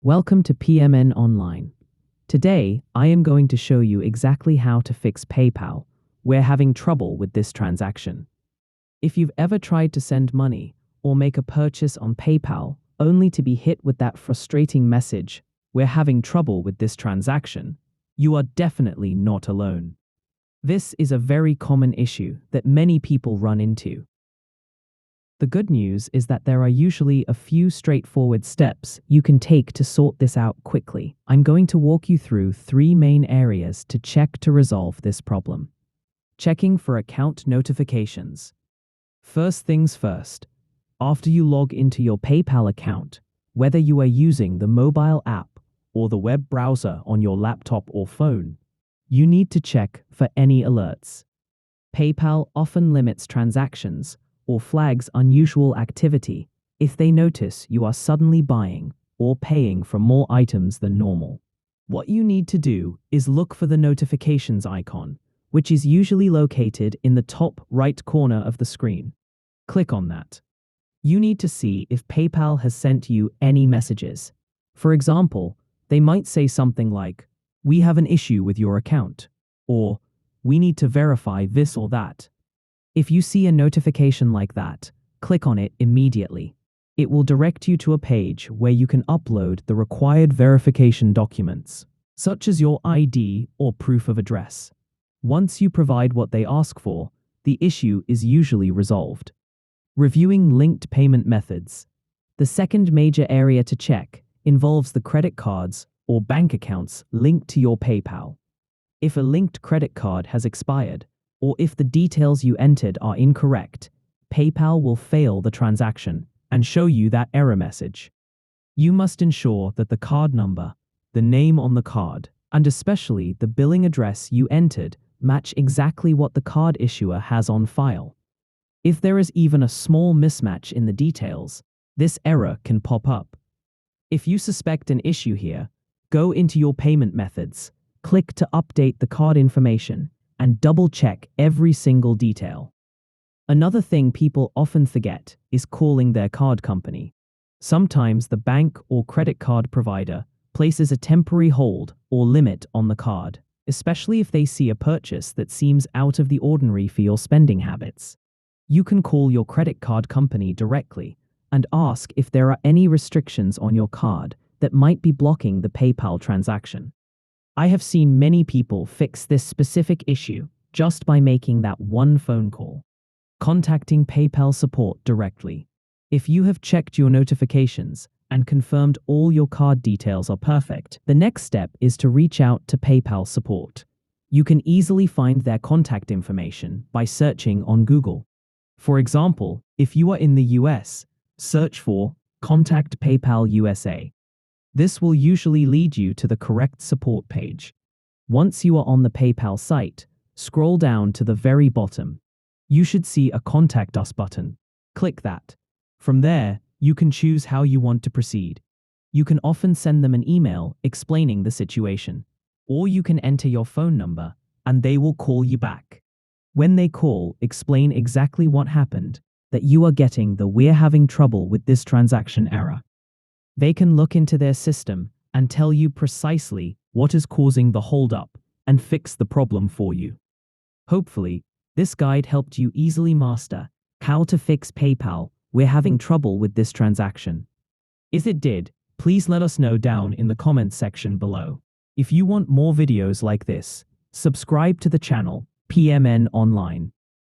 Welcome to PMN Online. Today, I am going to show you exactly how to fix PayPal. We're having trouble with this transaction. If you've ever tried to send money or make a purchase on PayPal only to be hit with that frustrating message, "We're having trouble with this transaction," you are definitely not alone. This is a very common issue that many people run into. The good news is that there are usually a few straightforward steps you can take to sort this out quickly. I'm going to walk you through 3 main areas to check to resolve this problem. Checking for account notifications. First things first, after you log into your PayPal account, whether you are using the mobile app or the web browser on your laptop or phone, you need to check for any alerts. PayPal often limits transactions or flags unusual activity if they notice you are suddenly buying or paying for more items than normal. What you need to do is look for the notifications icon, which is usually located in the top right corner of the screen. Click on that. You need to see if PayPal has sent you any messages. For example, they might say something like, "We have an issue with your account," or "We need to verify this or that." If you see a notification like that, click on it immediately. It will direct you to a page where you can upload the required verification documents, such as your ID or proof of address. Once you provide what they ask for, the issue is usually resolved. Reviewing linked payment methods. The second major area to check involves the credit cards or bank accounts linked to your PayPal. If a linked credit card has expired, or if the details you entered are incorrect, PayPal will fail the transaction and show you that error message. You must ensure that the card number, the name on the card, and especially the billing address you entered match exactly what the card issuer has on file. If there is even a small mismatch in the details, this error can pop up. If you suspect an issue here, go into your payment methods, click to update the card information, and double-check every single detail. Another thing people often forget is calling their card company. Sometimes the bank or credit card provider places a temporary hold or limit on the card, especially if they see a purchase that seems out of the ordinary for your spending habits. You can call your credit card company directly and ask if there are any restrictions on your card that might be blocking the PayPal transaction. I have seen many people fix this specific issue just by making that one phone call. Contacting PayPal support directly. If you have checked your notifications and confirmed all your card details are perfect, the next step is to reach out to PayPal support. You can easily find their contact information by searching on Google. For example, if you are in the US, search for Contact PayPal USA. This will usually lead you to the correct support page. Once you are on the PayPal site, scroll down to the very bottom. You should see a Contact Us button. Click that. From there, you can choose how you want to proceed. You can often send them an email explaining the situation, or you can enter your phone number and they will call you back. When they call, explain exactly what happened, that you are getting the "We're having trouble with this transaction" error. They can look into their system and tell you precisely what is causing the holdup and fix the problem for you. Hopefully, this guide helped you easily master how to fix PayPal "We're having trouble with this transaction." If it did, please let us know down in the comments section below. If you want more videos like this, subscribe to the channel PMN Online.